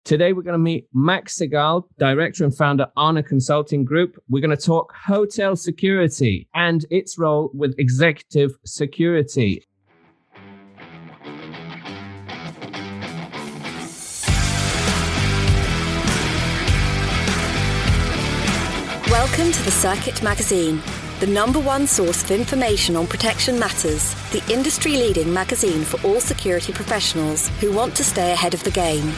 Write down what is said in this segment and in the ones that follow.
Today, we're going to meet Max Segal, director and founder, AHNA Consulting Group. We're going to talk hotel security and its role with executive security. Welcome to the Circuit Magazine, the #1 source of information on protection matters, the industry-leading magazine for all security professionals who want to stay ahead of the game.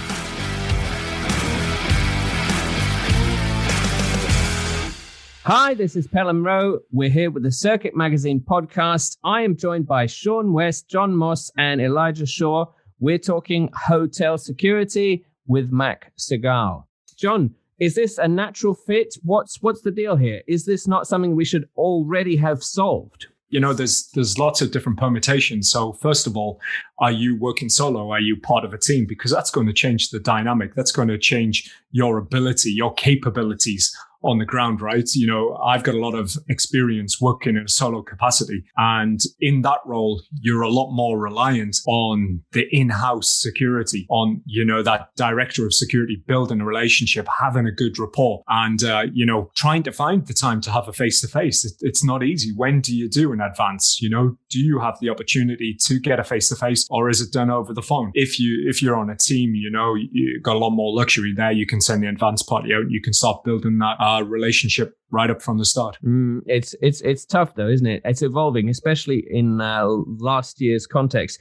Hi, this is Pelham Rowe. We're here with the Circuit Magazine podcast. I am joined by Sean West, John Moss, and Elijah Shaw. We're talking hotel security with Max Segal. John, is this a natural fit? What's the deal here? Is this not something we should already have solved? You know, there's lots of different permutations. So first of all, are you working solo? Are you part of a team? Because that's going to change the dynamic. That's going to change your ability, your capabilities on the ground, right? You know, I've got a lot of experience working in a solo capacity. And in that role, you're a lot more reliant on the in-house security, on, you know, that director of security, building a relationship, having a good rapport, and, you know, trying to find the time to have a face-to-face. It's not easy. When do you do in advance? You know, do you have the opportunity to get a face-to-face, or is it done over the phone? If you're on a team, you know, you've got a lot more luxury there. You can send the advance party out and you can start building that relationship right up from the start. It's tough though, isn't it? It's evolving, especially in last year's context.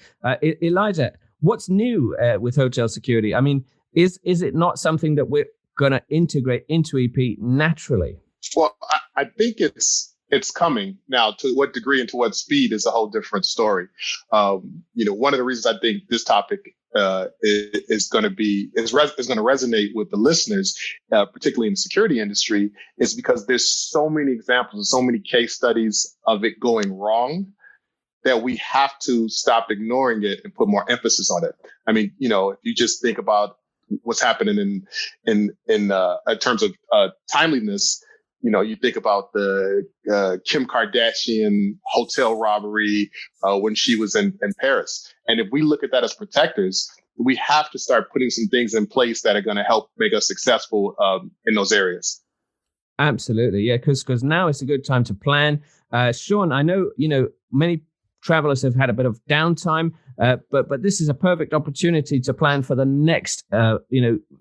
Elijah, what's new with hotel security? I mean, is it not something that we're going to integrate into EP naturally? Well, I think it's coming now. To what degree and to what speed is a whole different story. You know, one of the reasons I think this topic is going to resonate with the listeners, particularly in the security industry, is because there's so many examples, so many case studies of it going wrong that we have to stop ignoring it and put more emphasis on it. I mean, you know, if you just think about what's happening in terms of timeliness. You know, you think about the Kim Kardashian hotel robbery when she was in Paris. And if we look at that as protectors, we have to start putting some things in place that are going to help make us successful in those areas. Absolutely. Yeah, because now is a good time to plan. Sean, I know, you know, many travelers have had a bit of downtime, but this is a perfect opportunity to plan for the next,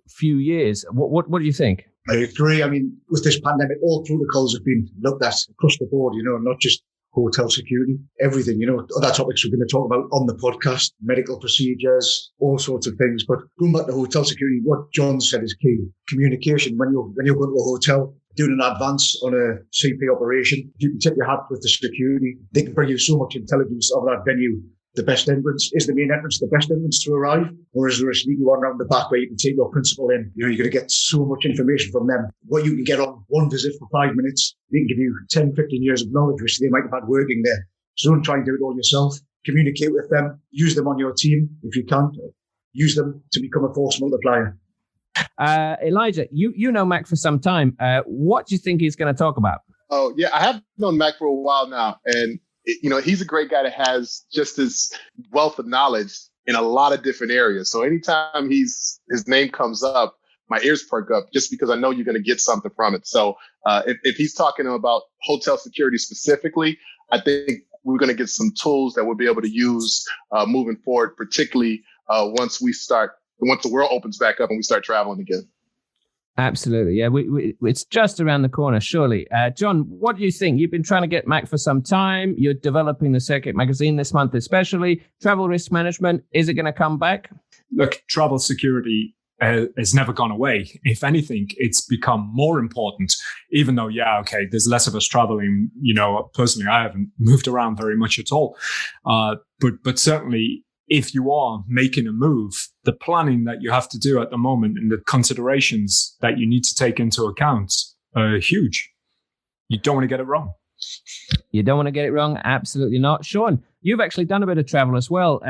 few years. What do you think? I agree. I mean, with this pandemic, all protocols have been looked at across the board, you know, not just hotel security, everything, you know, other topics we're going to talk about on the podcast, medical procedures, all sorts of things. But going back to hotel security, what John said is key. Communication. When you're going to a hotel, doing an advance on a CP operation, you can tip your hat with the security. They can bring you so much intelligence of that venue. The best entrance, is the main entrance the best entrance to arrive? Or is there a sneaky one around the back where you can take your principal in? You know, you're going to get so much information from them. What you can get on one visit for 5 minutes, they can give you 10, 15 years of knowledge, which they might have had working there. So don't try and do it all yourself. Communicate with them. Use them on your team if you can. Use them to become a force multiplier. Elijah, you know Mac for some time. What do you think he's going to talk about? Oh, yeah, I have known Mac for a while now. And you know, he's a great guy that has just this wealth of knowledge in a lot of different areas. So anytime his name comes up, my ears perk up just because I know you're going to get something from it. So if he's talking about hotel security specifically, I think we're going to get some tools that we'll be able to use moving forward, particularly once the world opens back up and we start traveling again. Absolutely. Yeah, it's just around the corner, surely. John, what do you think? You've been trying to get Mac for some time. You're developing the Circuit Magazine this month, especially. Travel risk management, is it going to come back? Look, travel security has never gone away. If anything, it's become more important, even though, there's less of us traveling. You know, personally, I haven't moved around very much at all. But certainly, if you are making a move, the planning that you have to do at the moment and the considerations that you need to take into account are huge. You don't want to get it wrong. You don't want to get it wrong? Absolutely not. Sean, you've actually done a bit of travel as well.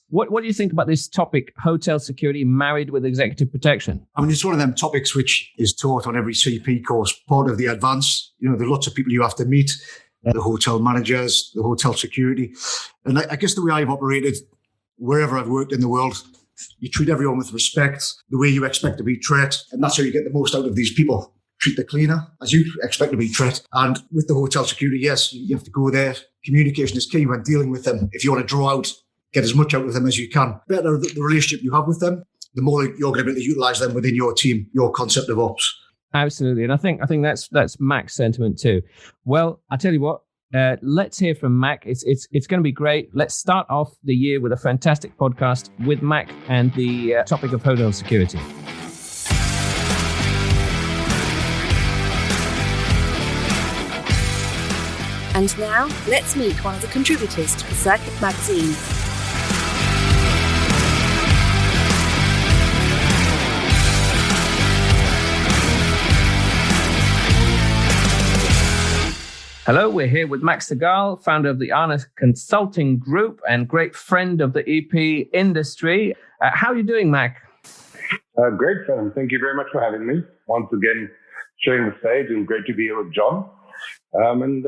What do you think about this topic, hotel security married with executive protection? I mean, it's one of them topics which is taught on every CP course, part of the advance. You know, there are lots of people you have to meet, the hotel managers, the hotel security. And I guess the way I've operated, wherever I've worked in the world, You treat everyone with respect, the way you expect to be treated. And that's how you get the most out of these people. Treat the cleaner as you expect to be treated. And with the hotel security, yes, you have to go there. Communication is key when dealing with them. If you want to draw out, get as much out of them as you can. The better the relationship you have with them, the more you're going to be able to utilize them within your team, your concept of ops. Absolutely. And I think that's Mac's sentiment too. Well, I tell you what, let's hear from Mac. It's going to be great. Let's start off the year with a fantastic podcast with Mac and the topic of hotel security. And now, let's meet one of the contributors to the Circuit magazine. Hello, we're here with Mac Segal, founder of the AHNA Consulting Group and great friend of the EP industry. How are you doing, Mac? Great, Sam. Thank you very much for having me. Once again, sharing the stage, and great to be here with John. And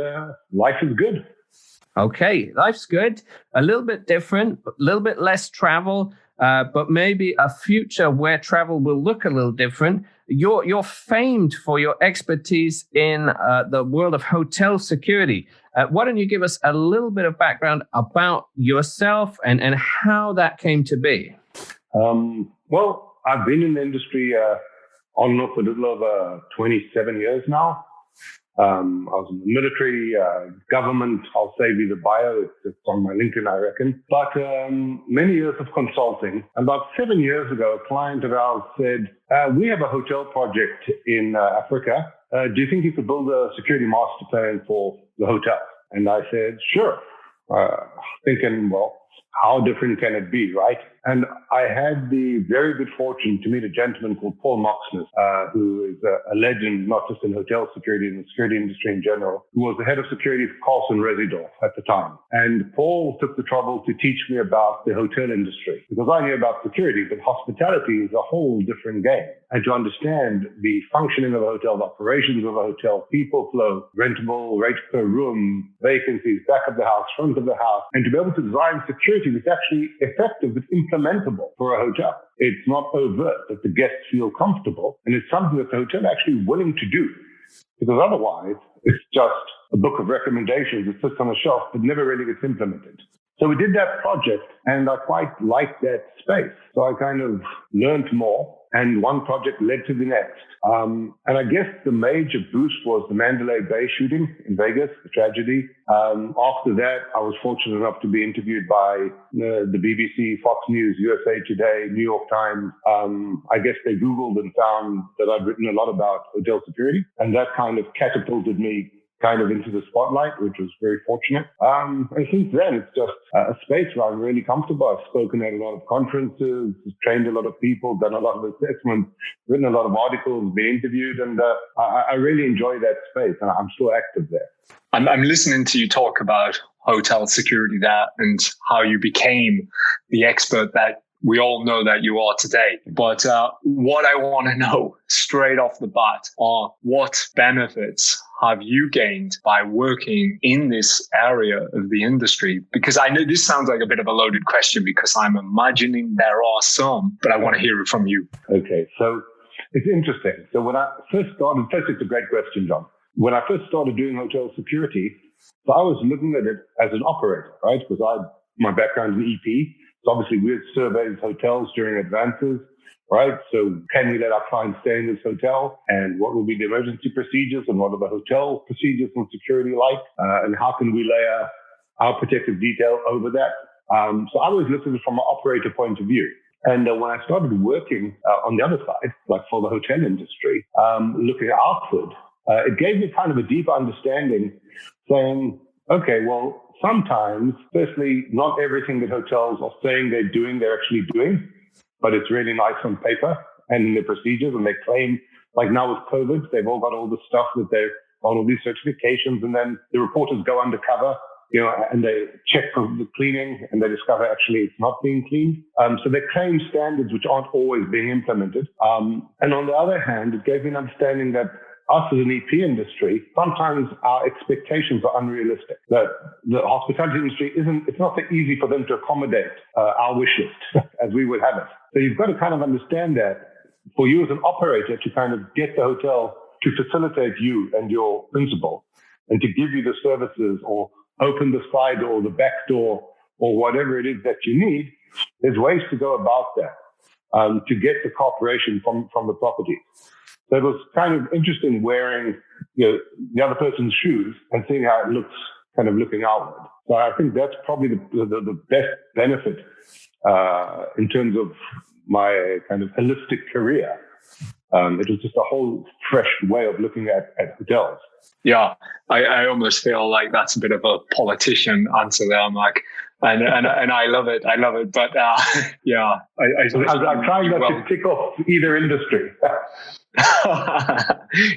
life is good. Okay, life's good. A little bit different, a little bit less travel, but maybe a future where travel will look a little different. You're famed for your expertise in the world of hotel security. Why don't you give us a little bit of background about yourself and how that came to be? Well, I've been in the industry on and off for a little over 27 years now. I was in the military, government. I'll save you the bio. It's on my LinkedIn, I reckon. But many years of consulting. About 7 years ago, a client of ours said, we have a hotel project in Africa. Do you think you could build a security master plan for the hotel? And I said, sure. Thinking, well, how different can it be, right? And I had the very good fortune to meet a gentleman called Paul Moxness, who is a legend, not just in hotel security, in the security industry in general, who was the head of security for Carlson Residorf at the time. And Paul took the trouble to teach me about the hotel industry, because I knew about security, but hospitality is a whole different game. And to understand the functioning of a hotel, the operations of a hotel, people flow, rentable, rate per room, vacancies, back of the house, front of the house, and to be able to design security that's actually effective, but implementable for a hotel. It's not overt, that the guests feel comfortable, and it's something that the hotel is actually willing to do, because otherwise it's just a book of recommendations that sits on a shelf but never really gets implemented. So we did that project, and I quite liked that space. So I kind of learned more, and one project led to the next. And I guess the major boost was the Mandalay Bay shooting in Vegas, the tragedy. After that, I was fortunate enough to be interviewed by the BBC, Fox News, USA Today, New York Times. I guess they Googled and found that I'd written a lot about hotel security, and that kind of catapulted me kind of into the spotlight, which was very fortunate. And since then, it's just a space where I'm really comfortable. I've spoken at a lot of conferences, trained a lot of people, done a lot of assessments, written a lot of articles, been interviewed, and I really enjoy that space, and I'm still active there. I'm listening to you talk about hotel security there and how you became the expert that we all know that you are today. But what I want to know straight off the bat are what benefits have you gained by working in this area of the industry? Because I know this sounds like a bit of a loaded question, because I'm imagining there are some, but I want to hear it from you. Okay, so it's interesting. So when I first started, first, it's a great question, John. When I first started doing hotel security, so I was looking at it as an operator, right? Because my background is EP. So obviously we had surveyed hotels during advances, right? So can we let our clients stay in this hotel? And what will be the emergency procedures? And what are the hotel procedures and security like? And how can we layer our protective detail over that? So I always looked at it from an operator point of view. And when I started working on the other side, like for the hotel industry, looking at outward, it gave me kind of a deeper understanding, saying, okay, well, sometimes, firstly, not everything that hotels are saying they're doing, they're actually doing, but it's really nice on paper and in their procedures, and they claim, like now with COVID, they've all got all the stuff that they've got all these certifications, and then the reporters go undercover, and they check for the cleaning, and they discover actually it's not being cleaned. So they claim standards which aren't always being implemented. And on the other hand, it gave me an understanding that us as an EP industry, sometimes our expectations are unrealistic. That the hospitality industry it's not so easy for them to accommodate our wish list as we would have it. So you've got to kind of understand that for you as an operator to kind of get the hotel to facilitate you and your principal and to give you the services or open the side door or the back door or whatever it is that you need, there's ways to go about that to get the cooperation from the property. So it was kind of interesting wearing the other person's shoes and seeing how it looks, kind of looking outward. So I think that's probably the best benefit in terms of my kind of holistic career. It was just a whole fresh way of looking at hotels. Yeah, I almost feel like that's a bit of a politician answer there. I'm like, and I love it. But yeah, I'm trying not to tick off either industry.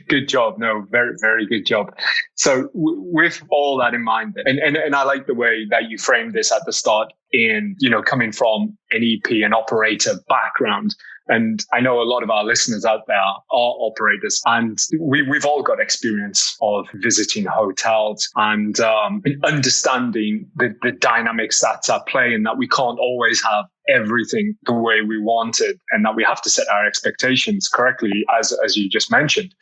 Good job. No, very, very good job. So with all that in mind, and I like the way that you framed this at the start in, coming from an EP and operator background. And I know a lot of our listeners out there are operators, and we've all got experience of visiting hotels and understanding the dynamics that's at play, and that we can't always have everything the way we want it, and that we have to set our expectations correctly, as you just mentioned.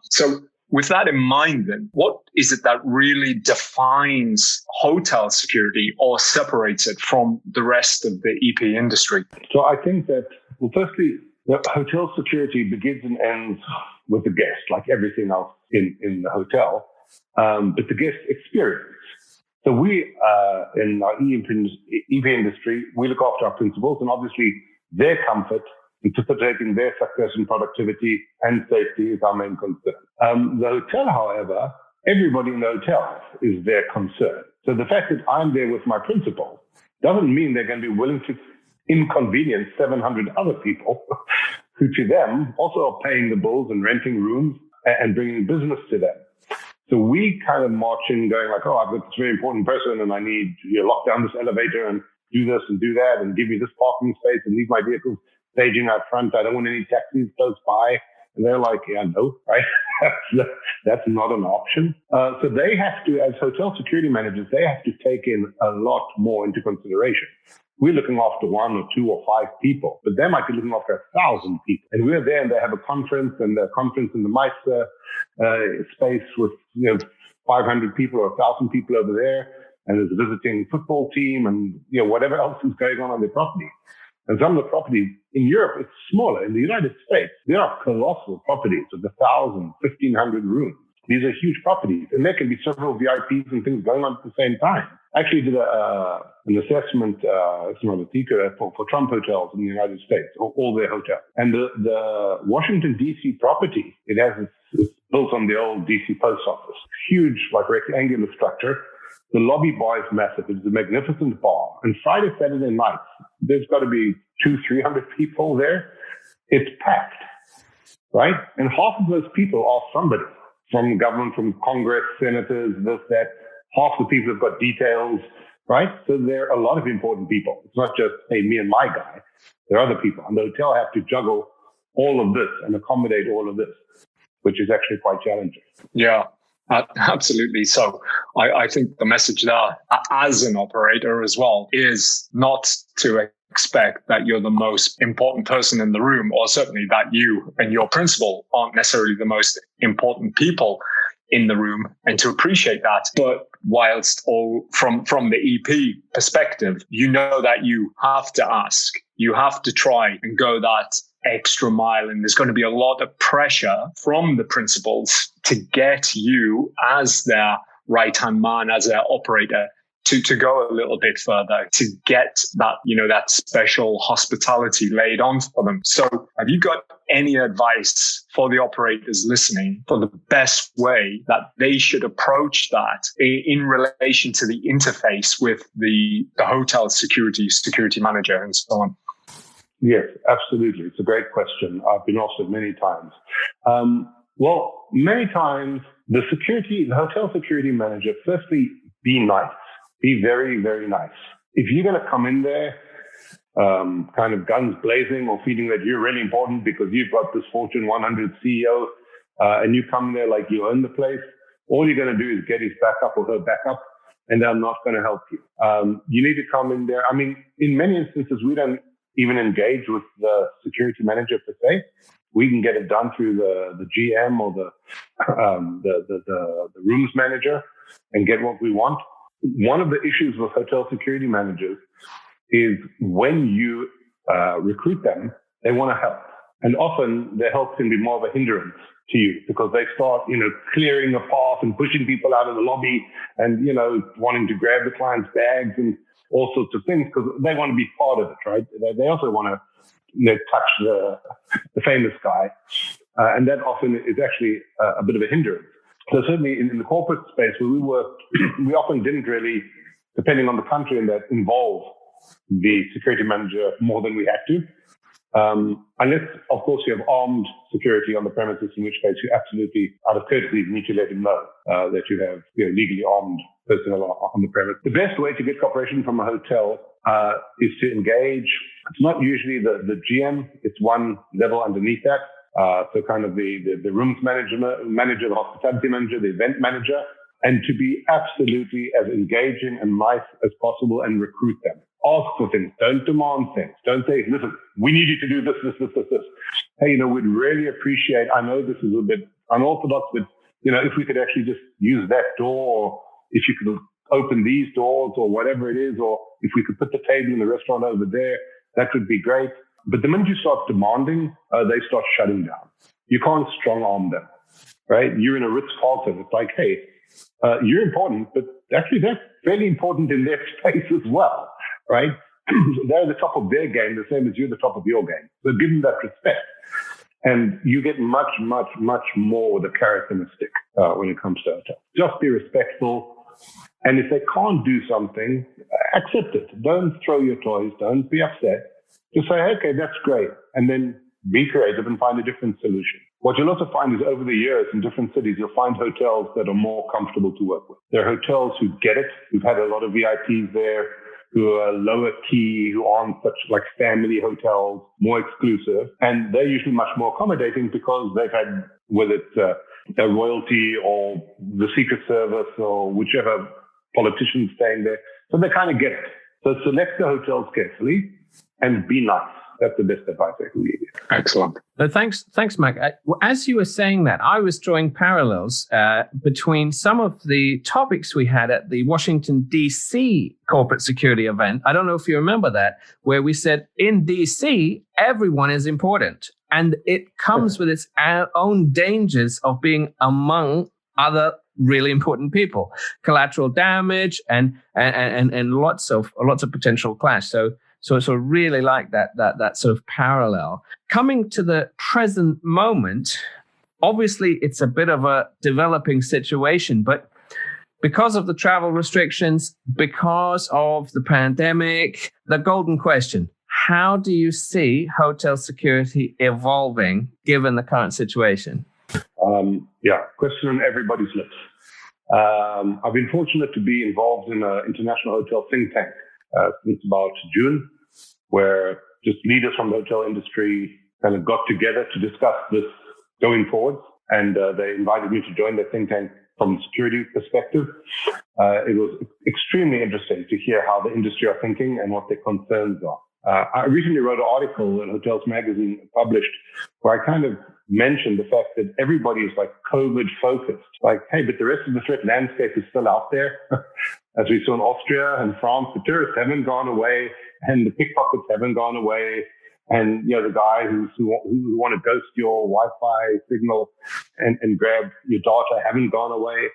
So with that in mind, then, what is it that really defines hotel security or separates it from the rest of the EP industry? So I think that, well, firstly, the hotel security begins and ends with the guest, like everything else in the hotel, but the guest experience. So we, in our EP industry, we look after our principals, and obviously their comfort in facilitating their success and productivity and safety is our main concern. The hotel, however, everybody in the hotel is their concern. So the fact that I'm there with my principal doesn't mean they're going to be willing to inconvenience 700 other people who to them also are paying the bills and renting rooms and bringing business to them. So we kind of march in going like, oh, I've got this very important person and I need you lock down this elevator and do this and do that and give me this parking space and leave my vehicles staging out front. I don't want any taxis close by. And they're like, yeah, no, right? That's not an option. So they have to, as hotel security managers, they have to take in a lot more into consideration. We're looking after 1 or 2 or 5 people, but they might be looking after 1,000 people. And we're there and they have a conference, and the conference in the Meister space with 500 people or 1,000 people over there. And there's a visiting football team and whatever else is going on their property. And some of the properties in Europe, it's smaller. In the United States, there are colossal properties with 1,000, 1,500 rooms. These are huge properties, and there can be several VIPs and things going on at the same time. I actually did an assessment, it's not a secret, for Trump hotels in the United States, all their hotels. And the Washington, D.C. property, it's built on the old D.C. post office. Huge, like rectangular structure. The lobby bar is massive. It's a magnificent bar. And Friday, Saturday nights, there's got to be 200-300 people there. It's packed, right? And half of those people are somebody from government, from Congress, senators, this, that. Half the people have got details, right? So there are a lot of important people. It's not just, hey, me and my guy. There are other people. And the hotel have to juggle all of this and accommodate all of this, which is actually quite challenging. Yeah. Absolutely. So I think the message there, as an operator as well, is not to expect that you're the most important person in the room, or certainly that you and your principal aren't necessarily the most important people in the room, and to appreciate that. But whilst all from the EP perspective, that you have to ask, you have to try and go that extra mile, and there's going to be a lot of pressure from the principals to get you as their right-hand man, as their operator, to go a little bit further, to get that, that special hospitality laid on for them. So have you got any advice for the operators listening for the best way that they should approach that in relation to the interface with the hotel security manager and so on? Yes, absolutely. It's a great question. I've been asked it many times. Well, many times the hotel security manager, firstly, be nice. Be very, very nice. If you're going to come in there, kind of guns blazing or feeling that you're really important because you've got this Fortune 100 CEO, and you come there like you own the place, all you're going to do is get his back up or her back up, and they're not going to help you. You need to come in there. I mean, in many instances, we don't even engage with the security manager per se. We can get it done through the GM or the rooms manager and get what we want. One of the issues with hotel security managers is when you recruit them, they want to help. And often their help can be more of a hindrance to you because they start, clearing a path and pushing people out of the lobby and, wanting to grab the client's bags and all sorts of things because they want to be part of it, right? They also want to touch the famous guy. And that often is actually a bit of a hindrance. So certainly in the corporate space where we worked, we often didn't really, depending on the country, and that involve the security manager more than we had to. Unless, of course, you have armed security on the premises, in which case you absolutely, out of courtesy, need to let him know that you have legally armed personnel on the premise. The best way to get cooperation from a hotel is to engage. It's not usually the GM. It's one level underneath that. So kind of the rooms manager, the hospitality manager, the event manager, and to be absolutely as engaging and nice as possible and recruit them. Ask for things. Don't demand things. Don't say, listen, we need you to do this. Hey, we'd really appreciate, I know this is a bit unorthodox, but, if we could actually just use that door, or if you could open these doors or whatever it is, or if we could put the table in the restaurant over there, that would be great. But the minute you start demanding, they start shutting down. You can't strong arm them, right? You're in a Ritz-Carlton. It's like, hey, you're important, but actually they're fairly important in their space as well. Right? They're the top of their game, the same as you're the top of your game. So give them that respect. And you get much, much, much more with a carrot than a stick when it comes to hotel. Just be respectful. And if they can't do something, accept it. Don't throw your toys. Don't be upset. Just say, okay, that's great. And then be creative and find a different solution. What you'll also find is over the years in different cities, you'll find hotels that are more comfortable to work with. There are hotels who get it. We've had a lot of VIPs there who are lower key, who aren't such like family hotels, more exclusive. And they're usually much more accommodating because they've had, whether it's a royalty or the Secret Service or whichever politician staying there. So they kind of get it. So select the hotels carefully and be nice. That's the best advice I can give you. Excellent. Thanks, Mac. As you were saying that, I was drawing parallels between some of the topics we had at the Washington, D.C. corporate security event. I don't know if you remember that, where we said in D.C., everyone is important. And it comes with its own dangers of being among other really important people, collateral damage and lots of potential clash. So really like that sort of parallel. Coming to the present moment, obviously it's a bit of a developing situation, but because of the travel restrictions, because of the pandemic, the golden question, how do you see hotel security evolving given the current situation? Question on everybody's lips. I've been fortunate to be involved in an international hotel think tank. It's about June, where just leaders from the hotel industry kind of got together to discuss this going forward. And they invited me to join the think tank from a security perspective. It was extremely interesting to hear how the industry are thinking and what their concerns are. I recently wrote an article in Hotels Magazine published where I kind of mentioned the fact that everybody is like COVID focused. Like, hey, but the rest of the threat landscape is still out there. As we saw in Austria and France, the tourists haven't gone away and the pickpockets haven't gone away. And, the guys who want to ghost your Wi-Fi signal and grab your data haven't gone away.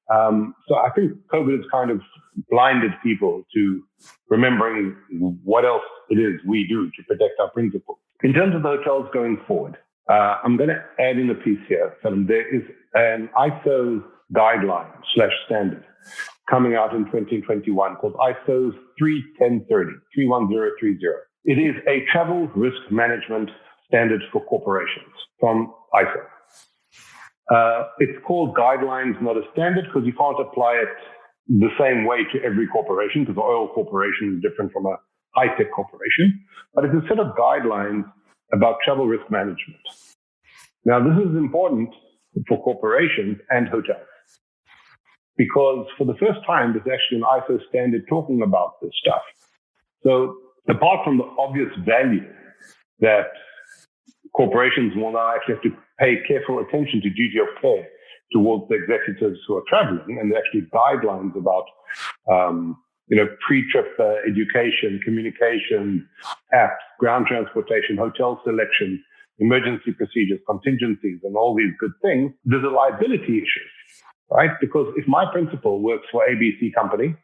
So I think COVID has kind of blinded people to remembering what else it is we do to protect our principles. In terms of the hotels going forward, I'm going to add in a piece here. So there is an ISO guideline /standard coming out in 2021 called ISO 31030. It is a travel risk management standard for corporations from ISO. It's called guidelines, not a standard, because you can't apply it the same way to every corporation, because an oil corporation is different from a high-tech corporation. But it's a set of guidelines about travel risk management. Now, this is important for corporations and hotels, because for the first time, there's actually an ISO standard talking about this stuff. So apart from the obvious value that corporations will now actually have to pay careful attention to duty of care towards the executives who are traveling, and there are actually guidelines about, pre-trip education, communication, apps, ground transportation, hotel selection, emergency procedures, contingencies, and all these good things. There's a liability issue, right? Because if my principal works for ABC company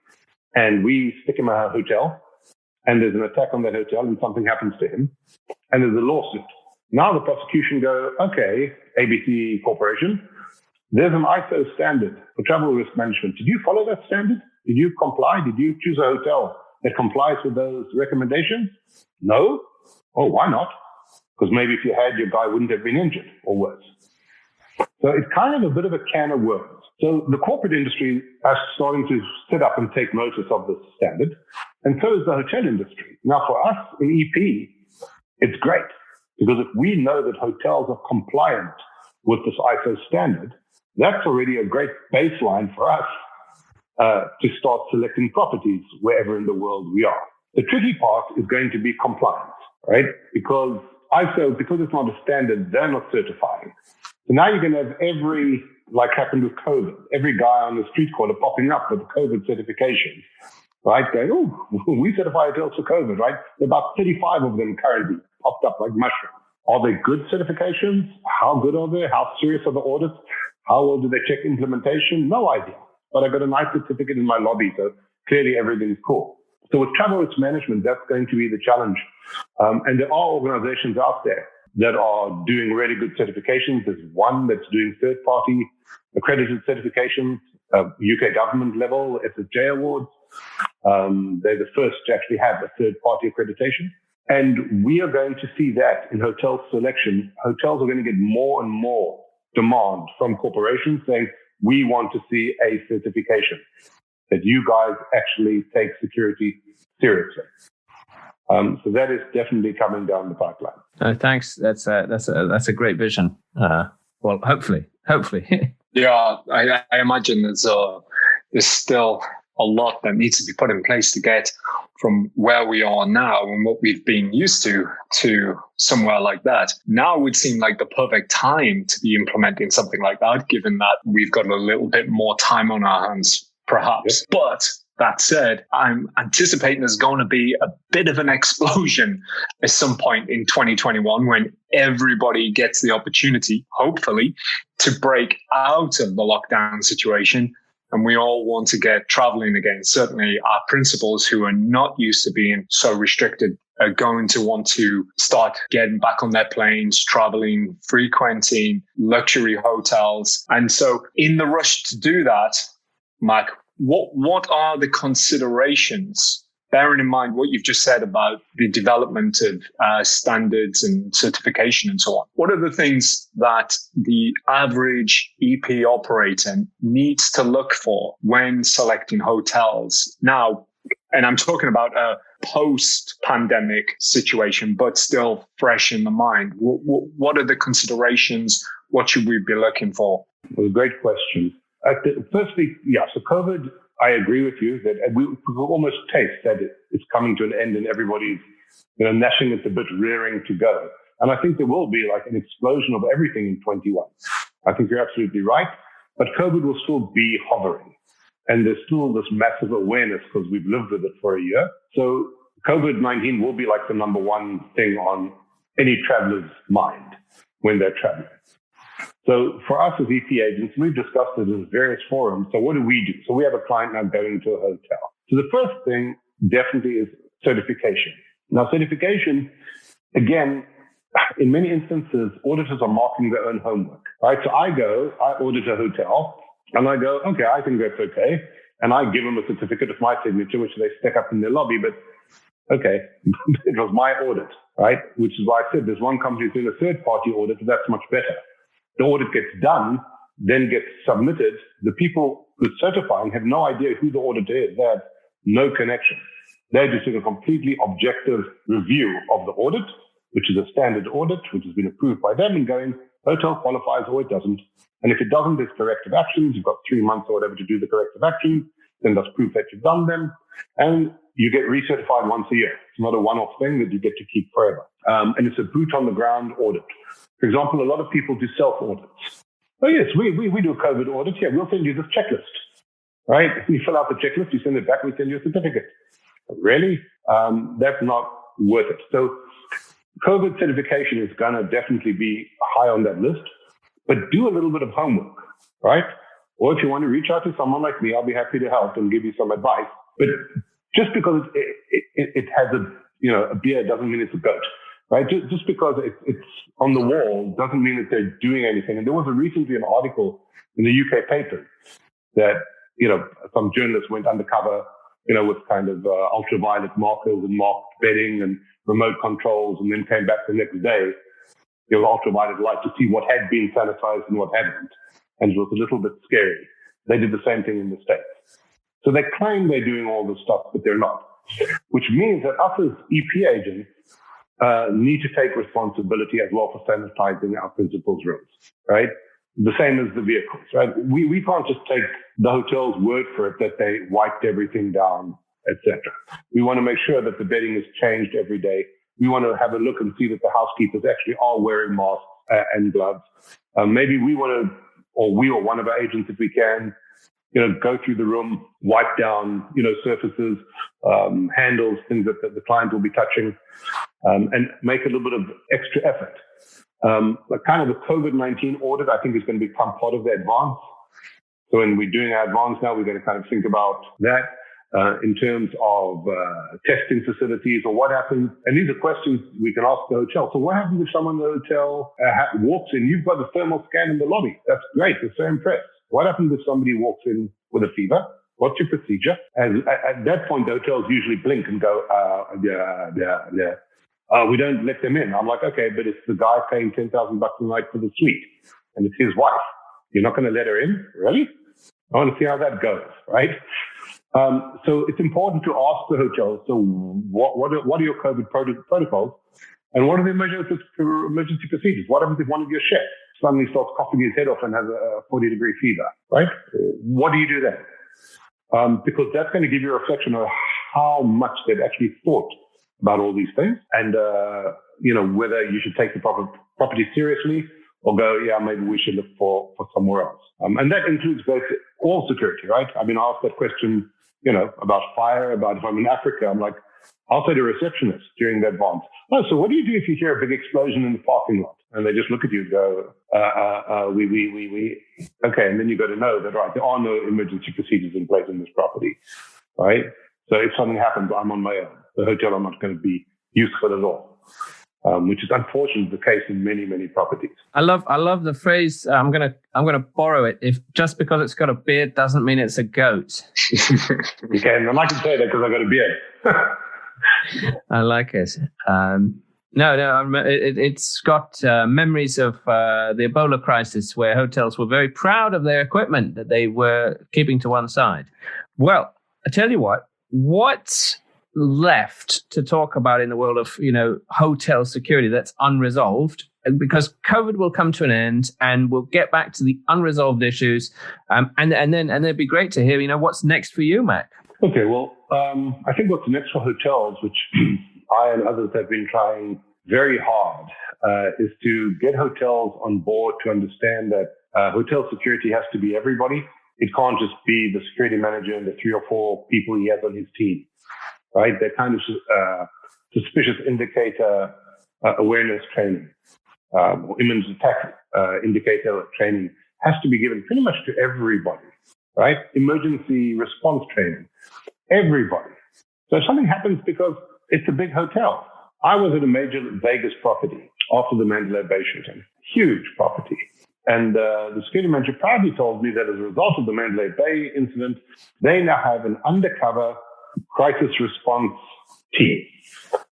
and we stick him in a hotel and there's an attack on that hotel and something happens to him and there's a lawsuit, now the prosecution go, okay, ABC Corporation, there's an ISO standard for travel risk management. Did you follow that standard? Did you comply? Did you choose a hotel that complies with those recommendations? No? Oh, why not? Because maybe if you had, your guy wouldn't have been injured or worse. So it's kind of a bit of a can of worms. So the corporate industry is starting to sit up and take notice of this standard. And so is the hotel industry. Now, for us in EP, it's great because if we know that hotels are compliant with this ISO standard, that's already a great baseline for us to start selecting properties wherever in the world we are. The tricky part is going to be compliance, right? Because ISO, because it's not a standard, they're not certifying. So now you're going to have every, like happened with COVID, every guy on the street corner popping up with a COVID certification, right? Going, oh, we certify hotels for COVID, right? There are about 35 of them currently popped up like mushrooms. Are they good certifications? How good are they? How serious are the audits? How well do they check implementation? No idea. But I got a nice certificate in my lobby, so clearly everything's cool. So with travel risk management, that's going to be the challenge. And there are organizations out there that are doing really good certifications. There's one that's doing third-party accredited certifications, UK government level, SSJ awards. They're the first to actually have a third-party accreditation. And we are going to see that in hotel selection. Hotels are going to get more and more demand from corporations saying, we want to see a certification that you guys actually take security seriously. So that is definitely coming down the pipeline. Thanks. That's a great vision. Well, hopefully. Yeah, I imagine there's still a lot that needs to be put in place to get from where we are now and what we've been used to somewhere like that. Now would seem like the perfect time to be implementing something like that, given that we've got a little bit more time on our hands, perhaps. Yep. But that said, I'm anticipating there's going to be a bit of an explosion at some point in 2021 when everybody gets the opportunity, hopefully, to break out of the lockdown situation. And we all want to get traveling again. Certainly our principals who are not used to being so restricted are going to want to start getting back on their planes, traveling, frequenting luxury hotels. And so in the rush to do that, Mike, what are the considerations, bearing in mind what you've just said about the development of standards and certification and so on? What are the things that the average EP operator needs to look for when selecting hotels now? And I'm talking about a post-pandemic situation, but still fresh in the mind. What are the considerations? What should we be looking for? Well, great question. Firstly, yeah, so COVID, I agree with you that we almost taste that it's coming to an end and everybody's, gnashing at the bit, rearing to go. And I think there will be like an explosion of everything in 21. I think you're absolutely right. But COVID will still be hovering. And there's still this massive awareness because we've lived with it for a year. So COVID-19 will be like the number one thing on any traveler's mind when they're traveling. So for us as EP agents, we've discussed it in various forums. So what do we do? So we have a client now going to a hotel. So the first thing definitely is certification. Now, certification, again, in many instances, auditors are marking their own homework, right? So I audit a hotel and I go, okay, I think that's okay. And I give them a certificate of my signature, which they stick up in their lobby. But okay, it was my audit, right? Which is why I said there's one company doing a third-party audit, but that's much better. The audit gets done, then gets submitted. The people who are certifying have no idea who the auditor is. They have no connection. They're just doing a completely objective review of the audit, which is a standard audit, which has been approved by them, and going, hotel qualifies or it doesn't. And if it doesn't, there's corrective actions. You've got 3 months or whatever to do the corrective actions. Then that's proof that you've done them. And you get recertified once a year. It's not a one-off thing that you get to keep forever. And it's a boot on the ground audit. For example, a lot of people do self-audits. Oh yes, we do a COVID audit. Yeah, we'll send you this checklist, right? You fill out the checklist, you send it back, we send you a certificate. Really? That's not worth it. So COVID certification is going to definitely be high on that list, but do a little bit of homework, right? Or if you want to reach out to someone like me, I'll be happy to help and give you some advice. But just because it has a beard doesn't mean it's a goat, right? Just because it's on the wall doesn't mean that they're doing anything. And there was recently an article in the UK paper that, some journalists went undercover, with kind of ultraviolet markers and marked bedding and remote controls, and then came back the next day, ultraviolet light to see what had been sanitized and what hadn't. And it was a little bit scary. They did the same thing in the States. So they claim they're doing all this stuff, but they're not. Which means that us as EP agents need to take responsibility as well for sanitizing our principals' rooms, right? The same as the vehicles, right? We can't just take the hotel's word for it that they wiped everything down, etc. We want to make sure that the bedding is changed every day. We want to have a look and see that the housekeepers actually are wearing masks and gloves. Maybe we want to, or we or one of our agents, if we can, go through the room, wipe down, surfaces, handles, things that the client will be touching, and make a little bit of extra effort. Kind of a COVID-19 audit, I think, is going to become part of the advance. So when we're doing our advance now, we're going to kind of think about that in terms of testing facilities or what happens. And these are questions we can ask the hotel. So what happens if someone in the hotel walks in? You've got the thermal scan in the lobby. That's great. They're so impressed. What happens if somebody walks in with a fever? What's your procedure? And at that point, the hotels usually blink and go, we don't let them in. I'm like, okay, but it's the guy paying $10,000 a night for the suite, and it's his wife. You're not going to let her in? Really? I want to see how that goes, right? So it's important to ask the hotels, so what are your COVID protocols? And what are the emergency procedures? What happens if one of your chefs suddenly starts coughing his head off and has a 40-degree fever, right? What do you do then? Because that's going to give you a reflection of how much they've actually thought about all these things, and whether you should take the property seriously or go, yeah, maybe we should look for somewhere else. And that includes all security, right? I mean, I asked that question, about fire, about if I'm in Africa, I'm like, I'll say to a receptionist during the advance, oh, so what do you do if you hear a big explosion in the parking lot? And they just look at you and go, we. Okay, and then you got to know that, right, there are no emergency procedures in place in this property, right? So if something happens, I'm on my own. The hotel, I'm not going to be useful at all. Which is unfortunately the case in many, many properties. I love the phrase. I'm gonna borrow it. If just because it's got a beard doesn't mean it's a goat. Okay, and I can say that because I got a beard. I like it. It's got memories of the Ebola crisis, where hotels were very proud of their equipment that they were keeping to one side. Well, I tell you what's left to talk about in the world of hotel security that's unresolved, because COVID will come to an end and we'll get back to the unresolved issues, and then it'd be great to hear what's next for you, Mac. Okay, well, I think what's next for hotels, which I and others have been trying very hard, is to get hotels on board to understand that hotel security has to be everybody. It can't just be the security manager and the 3 or 4 people he has on his team. Right, that kind of suspicious indicator awareness training or imminent attack indicator training has to be given pretty much to everybody, right? Emergency response training, everybody. So if something happens, because it's a big hotel. I was at a major Vegas property after the Mandalay Bay shooting, huge property. And the security manager proudly told me that as a result of the Mandalay Bay incident, they now have an undercover crisis response team.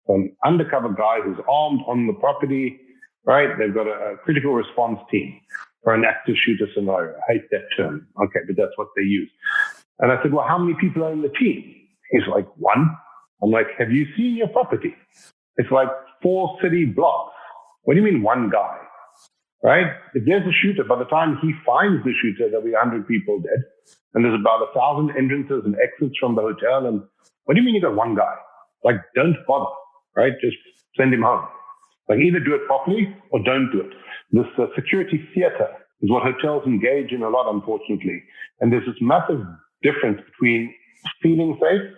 An undercover guy who's armed on the property, right? They've got a critical response team for an active shooter scenario. I hate that term. Okay, but that's what they use. And I said, well, how many people are in the team? He's like, 1. I'm like, have you seen your property? It's like 4 city blocks. What do you mean 1 guy? Right? If there's a shooter, by the time he finds the shooter, there'll be 100 people dead. And there's about 1,000 entrances and exits from the hotel and What do you mean you got one guy? Like, don't bother, right? Just send him home. Like, either do it properly or don't do it. This security theater is what hotels engage in a lot, unfortunately. And there's this massive difference between feeling safe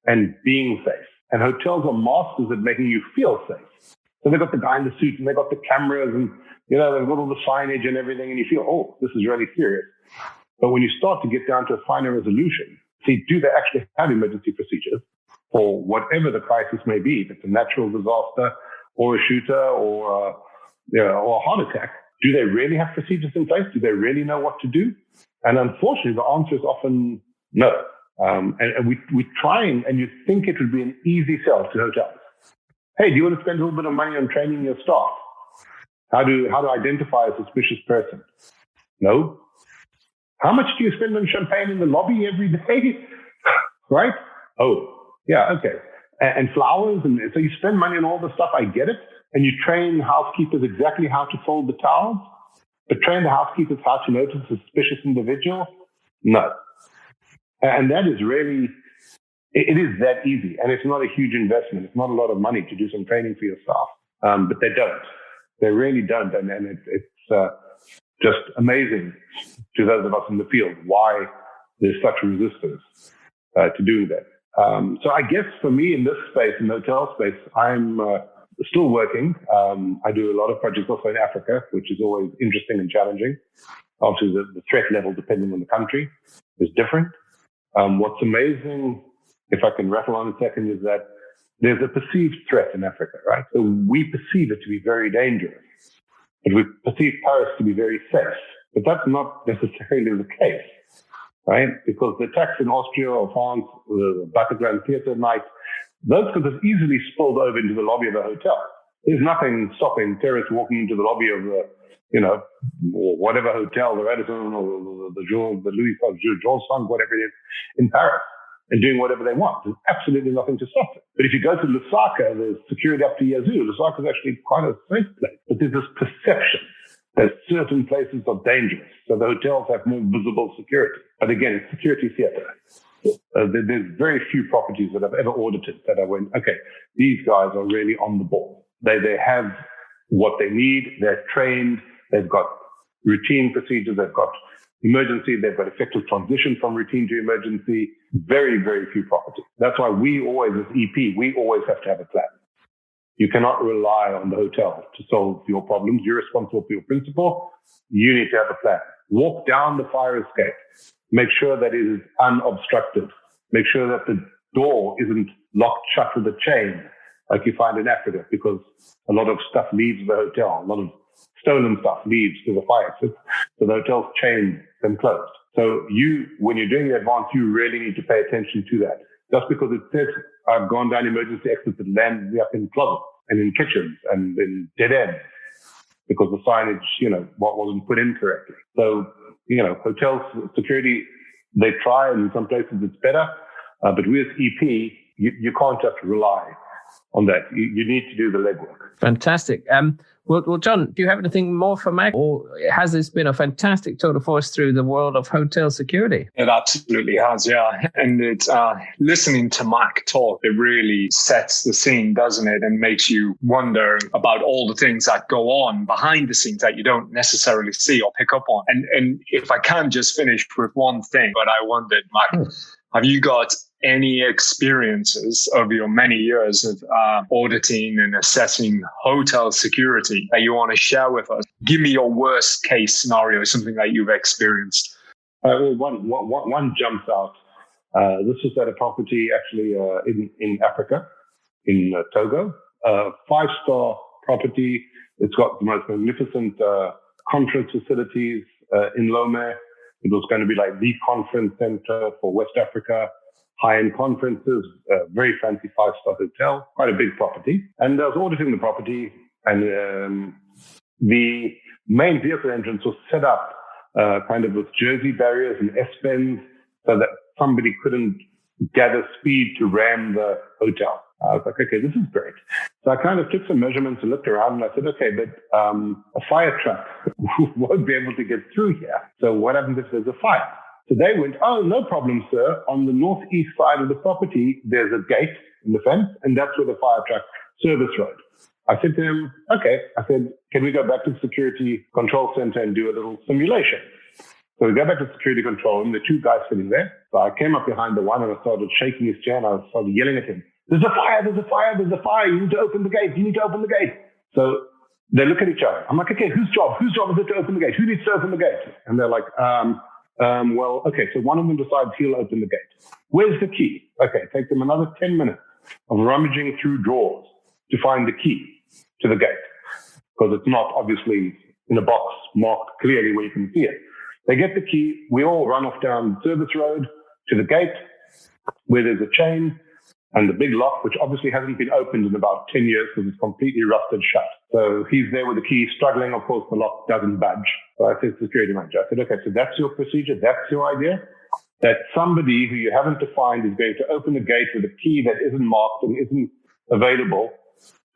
and being safe. And hotels are masters at making you feel safe. So they've got the guy in the suit and they've got the cameras and, they've got all the signage and everything. And you feel, oh, this is really serious. But when you start to get down to a finer resolution, see, do they actually have emergency procedures for whatever the crisis may be? If it's a natural disaster or a shooter or a heart attack, do they really have procedures in place? Do they really know what to do? And unfortunately, the answer is often no. And we try and you think it would be an easy sell to hotels. Hey, do you want to spend a little bit of money on training your staff? How to identify a suspicious person? No. How much do you spend on champagne in the lobby every day? Right? Oh, yeah, okay. And flowers, and so you spend money on all the stuff, I get it. And you train housekeepers exactly how to fold the towels, but train the housekeepers how to notice a suspicious individual? No. And that is really, it is that easy. And it's not a huge investment. It's not a lot of money to do some training for your staff. But they don't. They really don't. And it's just amazing to those of us in the field why there's such resistance to doing that. So I guess for me in this space, in the hotel space, I'm still working. I do a lot of projects also in Africa, which is always interesting and challenging. Obviously, the threat level, depending on the country, is different. What's amazing, if I can rattle on a second, is that there's a perceived threat in Africa, right? So we perceive it to be very dangerous, but we perceive Paris to be very safe. But that's not necessarily the case, right? Because the attacks in Austria or France, the Bataclan Theatre night, those could have easily spilled over into the lobby of a hotel. There's nothing stopping terrorists walking into the lobby of or whatever hotel, the Radisson or the Louis Vuitton, whatever it is, in Paris, and doing whatever they want. There's absolutely nothing to stop it. But if you go to Lusaka, there's security up to Yazoo. Lusaka is actually quite a safe place. But there's this perception that certain places are dangerous. So the hotels have more visible security. But again, it's security theater. There's very few properties that I've ever audited that I went, okay, these guys are really on the ball. They have what they need. They're trained. They've got routine procedures. They've got emergency. They've got effective transition from routine to emergency. Very, very few properties. That's why we always, as EP, we always have to have a plan. You cannot rely on the hotel to solve your problems. You're responsible for your principal. You need to have a plan. Walk down the fire escape. Make sure that it is unobstructed. Make sure that the door isn't locked shut with a chain like you find in Africa, because a lot of stuff leaves the hotel. A lot of stolen stuff leaves to the fire exit. So the hotel's chained and closed. So when you're doing the advance, you really need to pay attention to that. Just because it says I've gone down emergency exits that land me up in closets and in kitchens and in dead ends because the signage, wasn't put in correctly. So, hotels security, they try, and in some places it's better. But we as EP, you can't just rely on that. You need to do the legwork. Fantastic. Well, John, do you have anything more for Mac, or has this been a fantastic tour de force through the world of hotel security? It absolutely has, yeah. And it's listening to Mac talk, it really sets the scene, doesn't it? And makes you wonder about all the things that go on behind the scenes that you don't necessarily see or pick up on. And if I can just finish with one thing, but I wondered, Mac, have you got any experiences of your many years of auditing and assessing hotel security that you want to share with us? Give me your worst case scenario, something that you've experienced. One jumps out. This was at a property actually in Africa, in Togo. 5-star property. It's got the most magnificent conference facilities in Lomé. It was going to be like the conference center for West Africa. High-end conferences, very fancy 5-star hotel, quite a big property. And I was auditing the property, and the main vehicle entrance was set up kind of with jersey barriers and S-bends so that somebody couldn't gather speed to ram the hotel. I was like, okay, this is great. So I kind of took some measurements and looked around, and I said, okay, but a fire truck won't be able to get through here. So what happens if there's a fire? So they went, oh, no problem, sir. On the northeast side of the property, there's a gate in the fence, and that's where the fire truck service road. I said to him, okay. I said, can we go back to the security control center and do a little simulation? So we go back to security control room, the two guys sitting there. So I came up behind the one and I started shaking his chair and I started yelling at him, there's a fire, there's a fire, there's a fire. You need to open the gate. You need to open the gate. So they look at each other. I'm like, okay, whose job is it to open the gate? Who needs to open the gate? And they're like, well, okay. So one of them decides he'll open the gate. Where's the key? Okay. Take them another 10 minutes of rummaging through drawers to find the key to the gate, because it's not obviously in a box marked clearly where you can see it. They get the key. We all run off down service road to the gate where there's a chain and the big lock, which obviously hasn't been opened in about 10 years because it's completely rusted shut. So he's there with the key struggling. Of course, the lock doesn't budge. So I said to the security manager, I said, okay, so that's your procedure. That's your idea. That somebody who you haven't defined is going to open the gate with a key that isn't marked and isn't available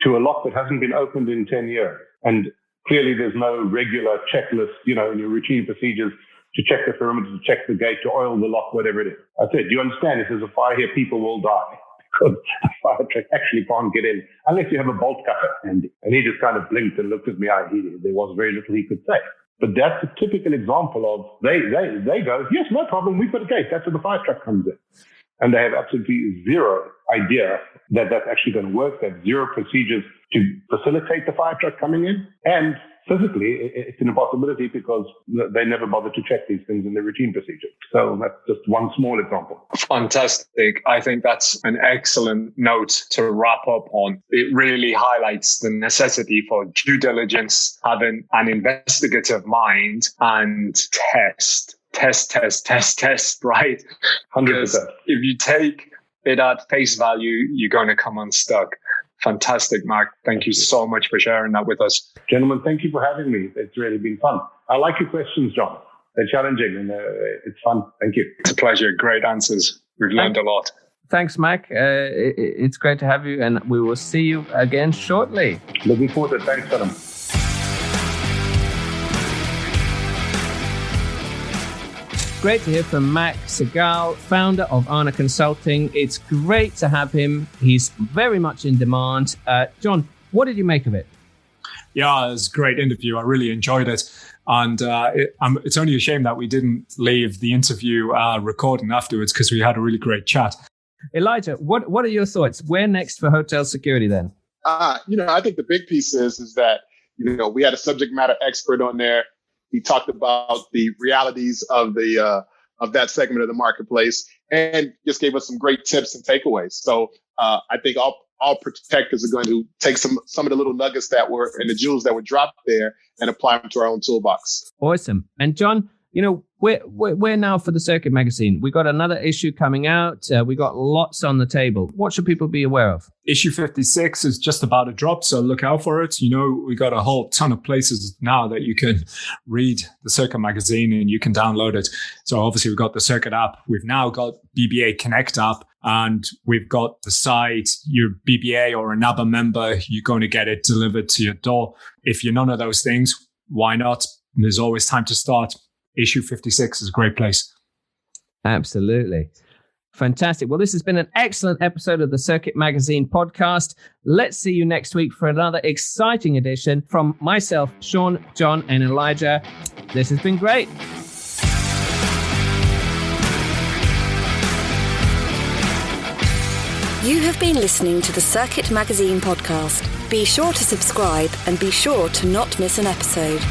to a lock that hasn't been opened in 10 years. And clearly there's no regular checklist, in your routine procedures to check the perimeter, to check the gate, to oil the lock, whatever it is. I said, do you understand if there's a fire here, people will die because a fire truck actually can't get in unless you have a bolt cutter handy. And he just kind of blinked and looked at me. There was very little he could say. But that's a typical example of they go, yes, no problem. We've got a gate. That's where the fire truck comes in. And they have absolutely zero idea that that's actually going to work. They have zero procedures to facilitate the fire truck coming in. And physically, it's an impossibility because they never bother to check these things in their routine procedure. So that's just one small example. Fantastic. I think that's an excellent note to wrap up on. It really highlights the necessity for due diligence, having an investigative mind, and test, right? 100%. If you take it at face value, you're going to come unstuck. Fantastic, Mark. Thank you so much for sharing that with us. Gentlemen, thank you for having me. It's really been fun. I like your questions, John. They're challenging and it's fun. Thank you. It's a pleasure. Great answers. We've learned a lot. Thanks, Mac. It's great to have you, and we will see you again shortly. Looking forward to it. Thanks, Adam. Great to hear from Mac Segal, founder of AHNA Consulting. It's great to have him. He's very much in demand. John, what did you make of it? Yeah, it was a great interview. I really enjoyed it. And it's only a shame that we didn't leave the interview recording afterwards, because we had a really great chat. Elijah, what are your thoughts? Where next for hotel security then? I think the big piece is that, we had a subject matter expert on there. He talked about the realities of that segment of the marketplace and just gave us some great tips and takeaways. So I think all protectors are going to take some of the little nuggets that were and the jewels that were dropped there and apply them to our own toolbox. Awesome. And John, we're now for the Circuit magazine. We got another issue coming out. We got lots on the table. What should people be aware of? Issue 56 is just about to drop, so look out for it. We got a whole ton of places now that you can read the Circuit magazine and you can download it. So obviously we've got the Circuit app. We've now got BBA Connect app, and we've got the site. You're BBA or a NABA member, you're going to get it delivered to your door. If you're none of those things, why not? There's always time to start. Issue 56 is a great place. Absolutely. Fantastic. Well, this has been an excellent episode of the Circuit Magazine podcast. Let's see you next week for another exciting edition from myself, Sean, John, and Elijah. This has been great. You have been listening to the Circuit Magazine podcast. Be sure to subscribe and be sure to not miss an episode.